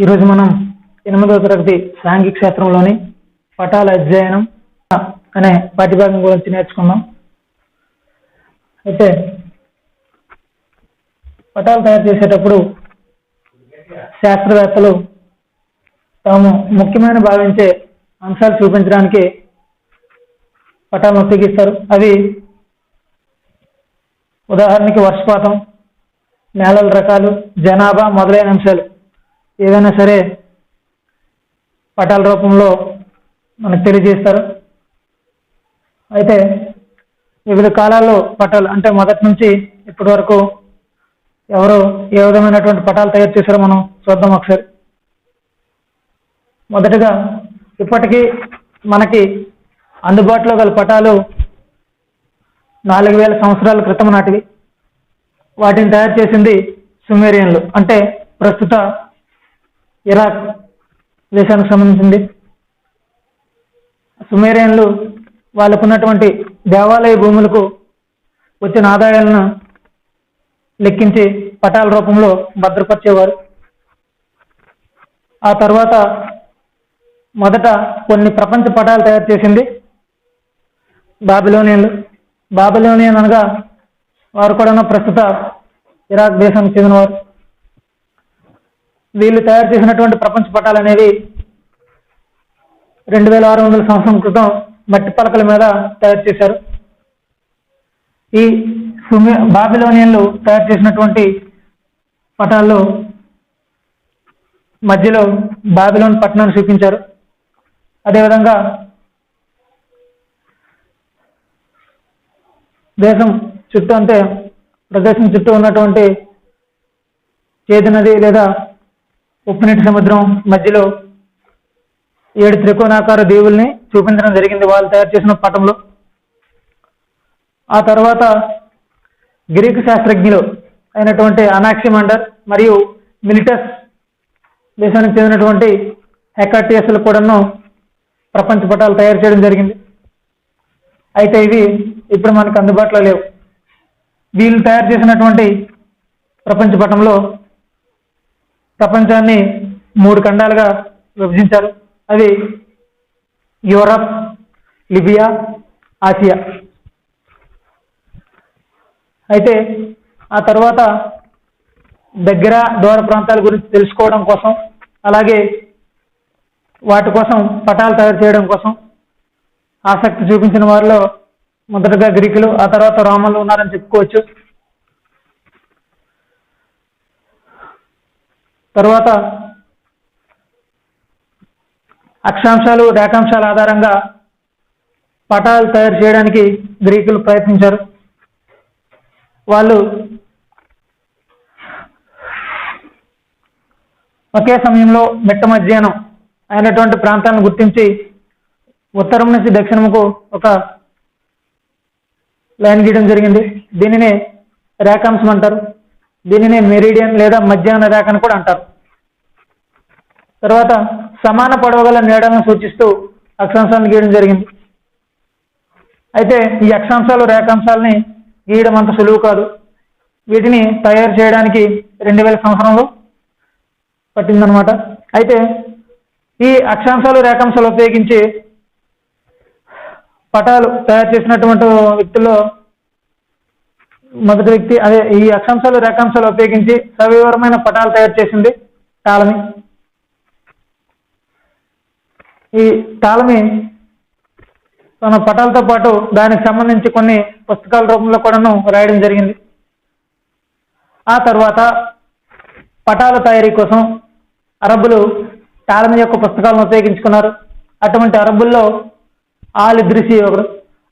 ఈరోజు మనం 8వ తరగతి సాంఘిక శాస్త్రంలోని పటాల అధ్యయనం అనే పాఠ్యభాగం గురించి నేర్చుకుందాం. అయితే పటాలు తయారు చేసేటప్పుడు శాస్త్రవేత్తలు తాము ముఖ్యమైన భావించే అంశాలు చూపించడానికి పటాలను ఉపయోగిస్తారు. అవి ఉదాహరణకి వర్షపాతం, నేలల రకాలు, జనాభా మొదలైన అంశాలు ఏదైనా సరే పటాల రూపంలో మనకు తెలియజేస్తారు. అయితే వివిధ కాలాల్లో పటాలు అంటే మొదటి నుంచి ఇప్పటి వరకు ఎవరు ఏ విధమైనటువంటి పటాలు తయారు చేశారో మనం చూద్దాం ఒకసారి. మొదటగా ఇప్పటికీ మనకి అందుబాటులో గల పటాలు 4000 సంవత్సరాల క్రితం నాటివి. వాటిని తయారు చేసింది సుమేరియన్లు, అంటే ప్రస్తుత ఇరాక్ దేశానికి సంబంధించింది. సుమేరియన్లు వాళ్ళకున్నటువంటి దేవాలయ భూములకు వచ్చిన ఆదాయాలను లెక్కించి పటాల రూపంలో భద్రపరిచేవారు. ఆ తర్వాత మొదట కొన్ని ప్రపంచ పటాలు తయారు చేసింది బాబిలోనియన్లు. బాబిలోనియన్ అనగా వారు కూడా ప్రస్తుత ఇరాక్ దేశానికి చెందినవారు. వీళ్ళు తయారు చేసినటువంటి ప్రపంచ పటాలు అనేవి 2600 సంవత్సరం క్రితం మట్టి పలకల మీద తయారు చేశారు. ఈ బాబిలోనియన్లు తయారు చేసినటువంటి పటాల్లో మధ్యలో బాబిలోన్ పట్టణాన్ని చూపించారు. అదేవిధంగా దేశం చుట్టూ, అంటే ప్రదేశం చుట్టూ ఉన్నటువంటి చేదు నది లేదా ఉప్పునీటి సముద్రం మధ్యలో 7 త్రికోణాకార దీవుల్ని చూపించడం జరిగింది వాళ్ళు తయారు చేసిన పటంలో. ఆ తర్వాత గ్రీకు శాస్త్రజ్ఞులు అయినటువంటి అనాక్సిమాండర్ మరియు మిలిటస్ దేశానికి చెందినటువంటి హెకాటియస్లు కూడాను ప్రపంచ పటాలు తయారు చేయడం జరిగింది. అయితే ఇవి ఇప్పుడు మనకు అందుబాటులో లేవు. వీళ్ళు తయారు చేసినటువంటి ప్రపంచ పటంలో ప్రపంచాన్ని 3 ఖండాలుగా విభజించారు. అవి యూరప్, లిబియా, ఆసియా. అయితే ఆ తర్వాత దగ్గర దూర ప్రాంతాల గురించి తెలుసుకోవడం కోసం, అలాగే వాటి కోసం పటాలు తయారు చేయడం కోసం ఆసక్తి చూపించిన వారిలో మొదటగా గ్రీకులు, ఆ తర్వాత రోమన్లు ఉన్నారని చెప్పుకోవచ్చు. తర్వాత అక్షాంశాలు, రేఖాంశాల ఆధారంగా పటాలు తయారు చేయడానికి గ్రీకులు ప్రయత్నించారు. వాళ్ళు ఒకే సమయంలో మిట్ట మధ్యాహ్నం అయినటువంటి ప్రాంతాలను గుర్తించి ఉత్తరం నుంచి దక్షిణముకు ఒక లైన్ గీయడం జరిగింది. దీనినే రేఖాంశం అంటారు. దీనినే మెరిడియన్ లేదా మధ్యాహ్న రేఖ అని కూడా అంటారు. తర్వాత సమాన పొడవు గల నీడలను సూచిస్తూ అక్షాంశాలను గీయడం జరిగింది. అయితే ఈ అక్షాంశాలు, రేఖాంశాలని గీయడం అంత సులువు కాదు. వీటిని తయారు చేయడానికి 2000 సంవత్సరంలో పట్టిందనమాట. అయితే ఈ అక్షాంశాలు, రేఖాంశాలు ఉపయోగించి పటాలు తయారు చేసినటువంటి వ్యక్తుల్లో మొదటి వ్యక్తి, అదే ఈ అక్షాంశాలు, రేఖాంశాలు ఉపయోగించి సవివరమైన పటాలు తయారు చేసింది టాలమీ. ఈ టాలమీ తన పటాలతో పాటు దానికి సంబంధించి కొన్ని పుస్తకాల రూపంలో కూడాను రాయడం జరిగింది. ఆ తర్వాత పటాల తయారీ కోసం అరబ్బులు టాలమీ యొక్క పుస్తకాలను ఉపయోగించుకున్నారు. అటువంటి అరబ్బుల్లో ఆల్ ఇద్రిసి ఒకరు.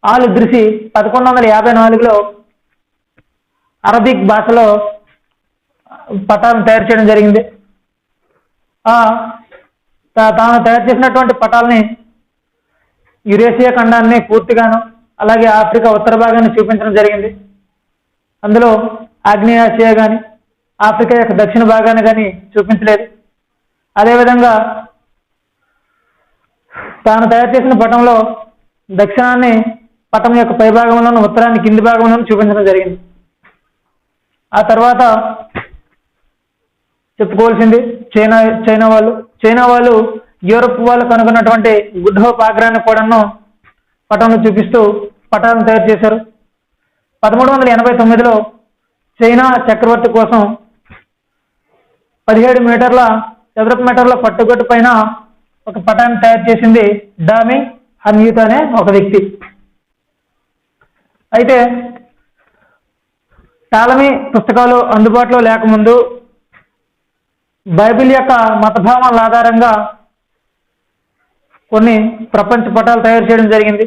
ఆల్ ఇద్రిసి 1154లో అరబిక్ భాషలో పటాలను తయారు చేయడం జరిగింది. తాను తయారు చేసినటువంటి పటాలని యురేషియా ఖండాన్ని పూర్తిగాను, అలాగే ఆఫ్రికా ఉత్తర భాగాన్ని చూపించడం జరిగింది. అందులో ఆగ్నేయాసియా కానీ ఆఫ్రికా యొక్క దక్షిణ భాగాన్ని కానీ చూపించలేదు. అదేవిధంగా తాను తయారు చేసిన పటంలో దక్షిణాన్ని పటం యొక్క పై భాగంలోనూ, ఉత్తరాన్ని కింది భాగంలోనూ చూపించడం జరిగింది. ఆ తర్వాత చెప్పుకోవాల్సింది చైనా చైనా వాళ్ళు యూరప్ వాళ్ళు కనుగొన్నటువంటి గుడ్ హోప్ ఆగ్రాన్ని కూడాను పటంలో చూపిస్తూ పటాలను తయారు చేశారు. 1389లో చైనా చక్రవర్తి కోసం 17 చదరపు మీటర్ల పట్టుగొట్టు పైన ఒక పటాన్ని తయారు చేసింది డామింగ్ హన్యూత్ అనే ఒక వ్యక్తి. అయితే టాలమీ పుస్తకాలు అందుబాటులో లేకముందు బైబిల్ యొక్క మతభావాల ఆధారంగా కొన్ని ప్రపంచ పటాలు తయారు చేయడం జరిగింది.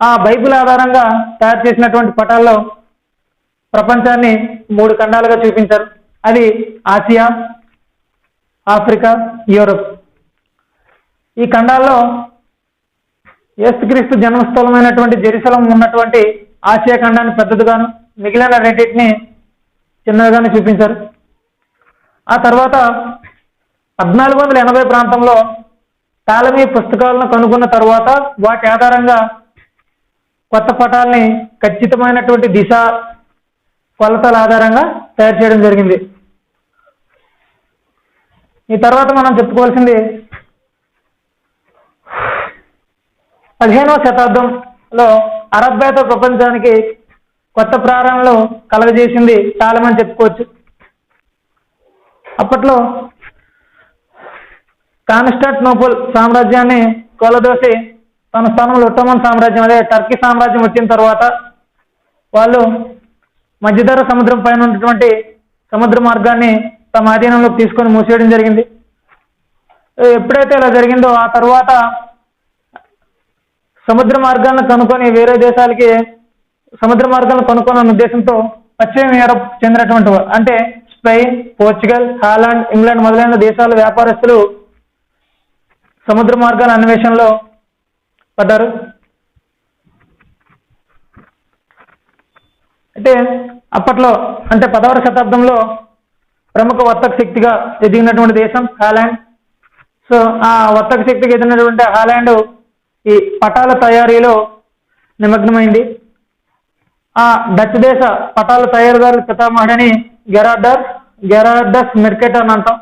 ఆ బైబిల్ ఆధారంగా తయారు చేసినటువంటి పటాల్లో ప్రపంచాన్ని 3 ఖండాలుగా చూపించారు. అది ఆసియా, ఆఫ్రికా, యూరప్. ఈ ఖండాల్లో యేసుక్రీస్తు జన్మస్థలమైనటువంటి జెరూసలం ఉన్నటువంటి ఆసియా ఖండాన్ని పెద్దదిగాను, మిగిలిన రెండింటిని చిన్నగానే చూపించారు. ఆ తర్వాత 1480 ప్రాంతంలో టాలమీ పుస్తకాలను కనుగొన్న తర్వాత వాటి ఆధారంగా కొత్త పటాలని ఖచ్చితమైనటువంటి దిశ కొలతల ఆధారంగా తయారు చేయడం జరిగింది. ఈ తర్వాత మనం చెప్పుకోవాల్సింది 15వ శతాబ్దంలో అరబ్బేత ప్రపంచానికి కొత్త ప్రారంభంలో కలగజేసింది టాలమీ అని చెప్పుకోవచ్చు. అప్పట్లో కాన్స్టాంటినోపుల్ సామ్రాజ్యాన్ని కొలదోసి తన స్థానంలో ఒట్టోమన్ సామ్రాజ్యం, అదే టర్కీ సామ్రాజ్యం వచ్చిన తర్వాత వాళ్ళు మధ్యధరా సముద్రం పైన ఉన్నటువంటి సముద్ర మార్గాన్ని తమ ఆధీనంలోకి తీసుకొని మూసేయడం జరిగింది. ఎప్పుడైతే ఇలా జరిగిందో ఆ తర్వాత సముద్ర మార్గాలను కనుక్కొని వేరే దేశాలకి సముద్ర మార్గాలను కనుక్కోవాలన్న ఉద్దేశంతో పశ్చిమ యూరప్ చెందినటువంటి అంటే స్పెయిన్, పోర్చుగల్, హాలాండ్, ఇంగ్లాండ్ మొదలైన దేశాల వ్యాపారస్తులు సముద్ర మార్గాల అన్వేషణలో పడ్డారు. అయితే అప్పట్లో అంటే 10వ శతాబ్దంలో ప్రముఖ వర్తక శక్తిగా ఎదిగినటువంటి దేశం హాలాండ్. సో ఆ వర్తక శక్తిగా ఎదిగినటువంటి హాలాండ్ ఈ పటాల తయారీలో నిమగ్నమైంది. ఆ డచ్ దేశ పటాల తయారీదారుల పితామహుడని గెరార్డస్ మెర్కేటర్ అని అంటాం.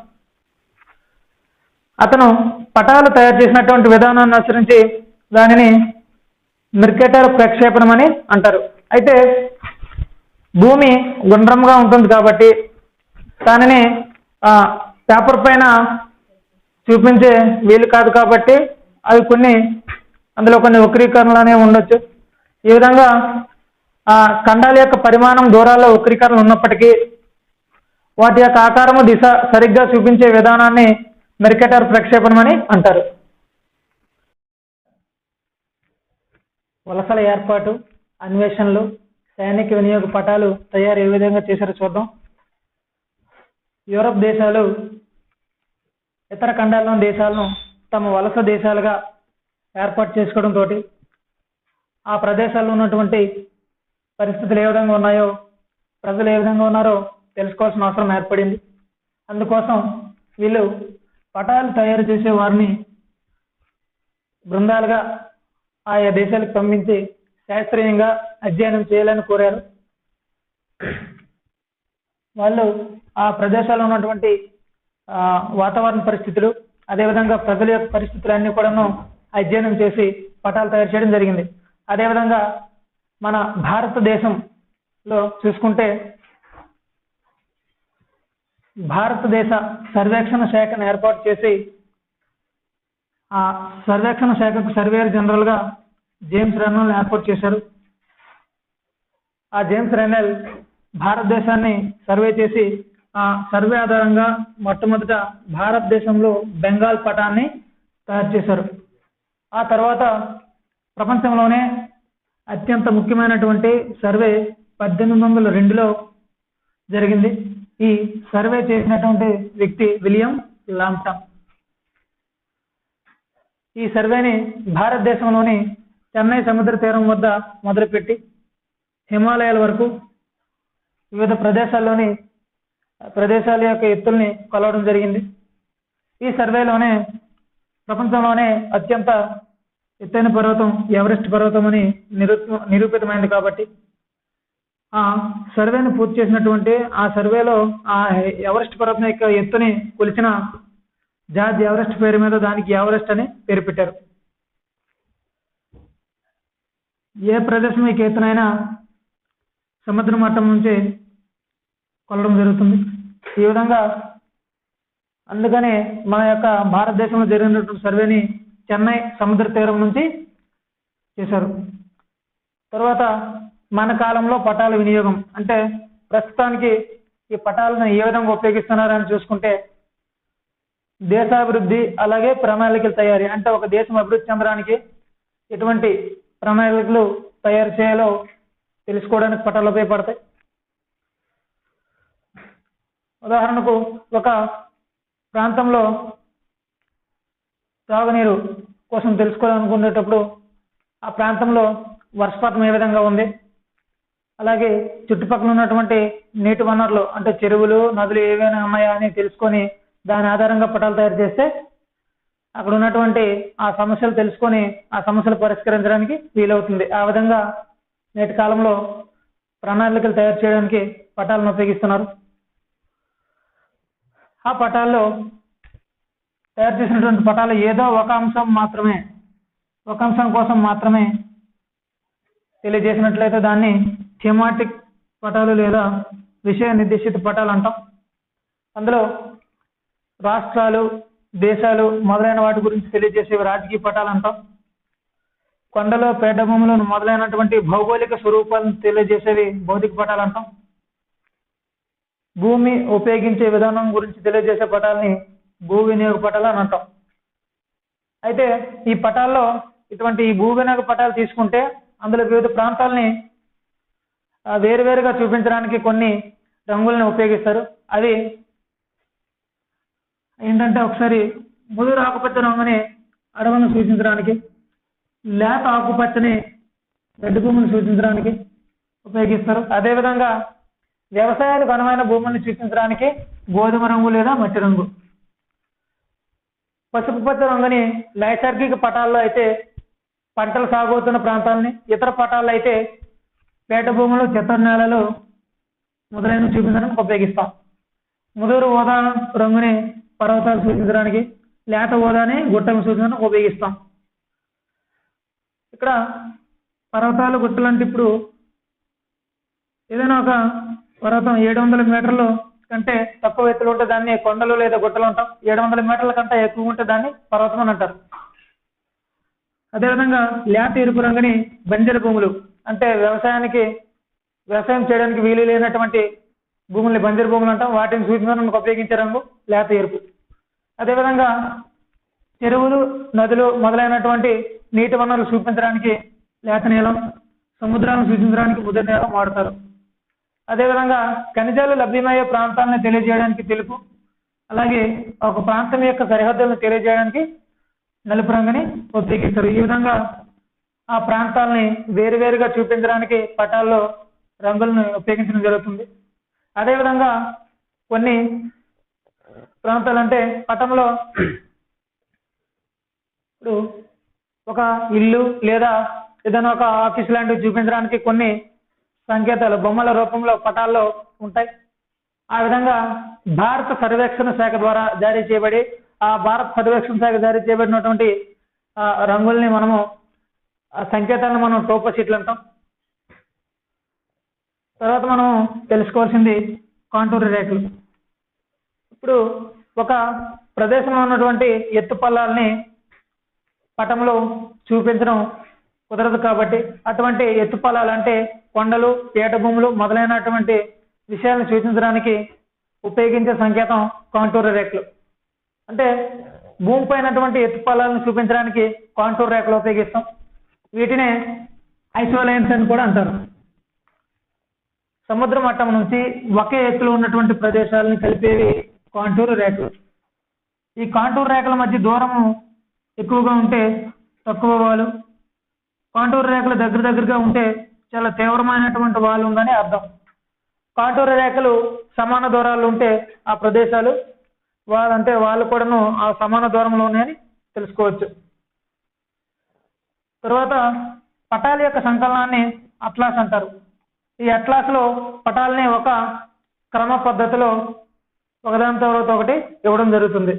అతను పటాలు తయారు చేసినటువంటి విధానాన్ని అనుసరించి దానిని మెర్కేటర్ ప్రక్షేపణం అని అంటారు. అయితే భూమి గుండ్రంగా ఉంటుంది కాబట్టి దానిని పేపర్ పైన చూపించే వీలు కాదు కాబట్టి అవి అందులో కొన్ని వక్రీకరణలు అనేవి ఉండొచ్చు. ఈ విధంగా ఖండాల యొక్క పరిమాణం, దూరాల్లో వక్రీకరణలు ఉన్నప్పటికీ వాటి యొక్క ఆకారము, దిశ సరిగ్గా చూపించే విధానాన్ని మెర్కేటర్ ప్రక్షేపణం అని అంటారు. వలసల ఏర్పాటు, అన్వేషణలు, సైనిక వినియోగ పటాలు తయారు ఏ విధంగా చేశారో చూద్దాం. యూరప్ దేశాలు ఇతర ఖండాల్లోని దేశాలను తమ వలస దేశాలుగా ఏర్పాటు చేసుకోవడంతో ఆ ప్రదేశాల్లో ఉన్నటువంటి పరిస్థితులు ఏ విధంగా ఉన్నాయో, ప్రజలు ఏ విధంగా ఉన్నారో తెలుసుకోవాల్సిన అవసరం ఏర్పడింది. అందుకోసం వీళ్ళు పటాలు తయారు చేసే వారిని బృందాలుగా ఆయా దేశాలకు పంపించి శాస్త్రీయంగా అధ్యయనం చేయాలని కోరారు. వాళ్ళు ఆ ప్రదేశాల్లో ఉన్నటువంటి వాతావరణ పరిస్థితులు, అదేవిధంగా ప్రజల యొక్క పరిస్థితులన్నీ కూడాను అధ్యయనం చేసి పటాలు తయారు చేయడం జరిగింది. అదేవిధంగా మన భారతదేశంలో చూసుకుంటే భారతదేశ సర్వేక్షణ శాఖను ఏర్పాటు చేసి ఆ సర్వేక్షణ శాఖకు సర్వేయర్ జనరల్గా జేమ్స్ రెన్నెల్ ఏర్పాటు చేశారు. ఆ జేమ్స్ రెన్నెల్ భారతదేశాన్ని సర్వే చేసి ఆ సర్వే ఆధారంగా మొట్టమొదట భారతదేశంలో బెంగాల్ పటాన్ని తయారు చేశారు. ఆ తర్వాత ప్రపంచంలోనే అత్యంత ముఖ్యమైనటువంటి సర్వే 1802లో జరిగింది. ఈ సర్వే చేసినటువంటి వ్యక్తి విలియం లాంప్టన్. ఈ సర్వేని భారతదేశంలోని చెన్నై సముద్ర తీరం వద్ద మొదలుపెట్టి హిమాలయాల వరకు వివిధ ప్రదేశాల యొక్క ఎత్తుల్ని కొలవడం జరిగింది. ఈ సర్వేలోనే ప్రపంచంలోనే అత్యంత ఎత్తైన పర్వతం ఎవరెస్ట్ పర్వతం అని నిరూపితమైంది. కాబట్టి ఆ సర్వేని పూర్తి చేసినటువంటి ఆ సర్వేలో ఆ ఎవరెస్ట్ పర్వతం యొక్క ఎత్తుని కొలిచిన జార్జ్ ఎవరెస్ట్ పేరు మీద దానికి ఎవరెస్ట్ అని పేరు పెట్టారు. ఏ ప్రదేశం యొక్క ఎత్తునైనా సముద్ర మట్టం నుంచి కొలవడం జరుగుతుంది. ఈ విధంగా అందుకనే మన యొక్క భారతదేశంలో జరిగినటువంటి సర్వేని చెన్నై సముద్ర తీరం నుంచి చేశారు. తర్వాత మన కాలంలో పటాల వినియోగం అంటే ప్రస్తుతానికి ఈ పటాలను ఏ విధంగా ఉపయోగిస్తున్నారని చూసుకుంటే దేశాభివృద్ధి అలాగే ప్రణాళికల తయారీ అంటే ఒక దేశం అభివృద్ధి చెందడానికి ఎటువంటి ప్రణాళికలు తయారు చేయాలో తెలుసుకోవడానికి పటాలు ఉపయోగపడతాయి. ఉదాహరణకు ఒక ప్రాంతంలో తాగునీరు కోసం తెలుసుకోవాలనుకునేటప్పుడు ఆ ప్రాంతంలో వర్షపాతం ఏ విధంగా ఉంది, అలాగే చుట్టుపక్కల ఉన్నటువంటి నీటి వనరులు అంటే చెరువులు నదులు ఏవైనా ఉన్నాయా అని తెలుసుకొని దాని ఆధారంగా పటాలు తయారు చేస్తే అక్కడ ఉన్నటువంటి ఆ సమస్యలు తెలుసుకొని ఆ సమస్యలు పరిష్కరించడానికి వీలవుతుంది. ఆ విధంగా నేటి కాలంలో ప్రణాళికలు తయారు చేయడానికి పటాలను ఉపయోగిస్తున్నారు. ఆ పటాల్లో తయారు చేసినటువంటి పటాలు ఏదో ఒక అంశం కోసం మాత్రమే తెలియజేసినట్లయితే దాన్ని థీమాటిక్ పటాలు లేదా విషయ నిర్దేశిత పటాలు అంటాం. అందులో రాష్ట్రాలు దేశాలు మొదలైన వాటి గురించి తెలియజేసేవి రాజకీయ పటాలు అంటాం. కొండలు పేటభూములను మొదలైనటువంటి భౌగోళిక స్వరూపాలను తెలియజేసేవి భౌతిక పటాలు అంటాం. భూమి ఉపయోగించే విధానం గురించి తెలియజేసే పటాలని భూ వినియోగ పటాలు అని అంటాం. అయితే ఈ పటాల్లో ఇటువంటి ఈ భూ వినియోగ పటాలు తీసుకుంటే అందులో వివిధ ప్రాంతాలని వేరువేరుగా చూపించడానికి కొన్ని రంగులను ఉపయోగిస్తారు. అవి ఏంటంటే ఒకసారి ముదురు ఆకుపచ్చ రంగుని అడవులను సూచించడానికి, లేత ఆకుపచ్చని గడ్డి భూములను సూచించడానికి ఉపయోగిస్తారు. అదేవిధంగా వ్యవసాయానికి అనువైన భూములను సూచించడానికి గోధుమ రంగు లేదా మట్టి రంగు, పసుపు పచ్చ రంగుని నైసర్గిక పటాల్లో అయితే పంటలు సాగుతున్న ప్రాంతాలని, ఇతర పటాల్లో అయితే పేట భూములు చిత్తడి నేలలు మొదలైన చూపించడానికి ఉపయోగిస్తాం. ముదురు ఊదా రంగుని పర్వతాలు సూచించడానికి, లేత ఊదాని గుట్టను సూచించడానికి ఉపయోగిస్తాం. ఇక్కడ పర్వతాలు గుట్టలు అంటే ఇప్పుడు ఏదైనా ఒక పర్వతం 700 మీటర్ల కంటే తక్కువ ఎత్తులు ఉంటే దాన్ని కొండలు లేదా గుట్టలు అంటాం. 700 మీటర్ల కంటే ఎక్కువ ఉంటే దాన్ని పర్వతం అని అంటారు. అదేవిధంగా లేత ఎరుపు రంగుని బంజరు భూములు అంటే వ్యవసాయం చేయడానికి వీలు లేనటువంటి భూముల్ని బంజరు భూములు అంటాం. వాటిని సూచించడానికి ఉపయోగించే రంగు లేత ఎరుపు. అదేవిధంగా చెరువులు నదులు మొదలైనటువంటి నీటి వనరులు చూపించడానికి లేత నీలం, సముద్రాలను సూచించడానికి ముదురు నీలం వాడతారు. అదేవిధంగా ఖనిజాలు లభ్యమయ్యే ప్రాంతాలను తెలియజేయడానికి తెలుపు, అలాగే ఒక ప్రాంతం యొక్క సరిహద్దులను తెలియజేయడానికి నలుపు రంగుని ఉపయోగిస్తారు. ఈ విధంగా ఆ ప్రాంతాలని వేరువేరుగా చూపించడానికి పటాల్లో రంగులను ఉపయోగించడం జరుగుతుంది. అదేవిధంగా కొన్ని ప్రాంతాలు అంటే పటంలో ఇప్పుడు ఒక ఇల్లు లేదా ఏదైనా ఒక ఆఫీస్ లాంటివి చూపించడానికి కొన్ని సంకేతాలు బొమ్మల రూపంలో పటాల్లో ఉంటాయి. ఆ విధంగా భారత సర్వేక్షణ శాఖ ద్వారా జారీ చేయబడి ఆ భారత సర్వేక్షణ శాఖ జారీ చేయబడినటువంటి రంగుల్ని మనము సంకేతాలను మనం టోపోషీట్లు అంటాం. తర్వాత మనం తెలుసుకోవాల్సింది కాంటూర్ రేఖలు. ఇప్పుడు ఒక ప్రదేశంలో ఉన్నటువంటి ఎత్తు పల్లాలని పటంలో చూపించడం కుదరదు కాబట్టి అటువంటి ఎత్తు పొలాలు అంటే కొండలు పీఠభూములు మొదలైనటువంటి విషయాలను సూచించడానికి ఉపయోగించే సంకేతం కాంటూర్ రేఖలు. అంటే భూమిపైనటువంటి ఎత్తు పొలాలను చూపించడానికి కాంటూర్ రేఖలు ఉపయోగిస్తాం. వీటినే ఐసోలైన్స్ అని కూడా అంటారు. సముద్ర మట్టం నుంచి ఒకే ఎత్తులో ఉన్నటువంటి ప్రదేశాలను కలిపేవి కాంటూర్ రేఖలు. ఈ కాంటూర్ రేఖల మధ్య దూరము ఎక్కువగా ఉంటే తక్కువ వాలు, కాంటూర్ రేఖలు దగ్గరగా ఉంటే చాలా తీవ్రమైనటువంటి వాలు ఉందని అర్థం. కాంటూర్ రేఖలు సమాన దూరాలు ఉంటే ఆ ప్రదేశాలు వాళ్ళు కూడాను ఆ సమాన దూరంలో ఉన్నాయని తెలుసుకోవచ్చు. తర్వాత పటాల యొక్క సంకలనాన్ని అట్లాస్ అంటారు. ఈ అట్లాస్లో పటాలని ఒక క్రమ పద్ధతిలో ఒకదాని తర్వాత ఒకటి ఇవ్వడం జరుగుతుంది.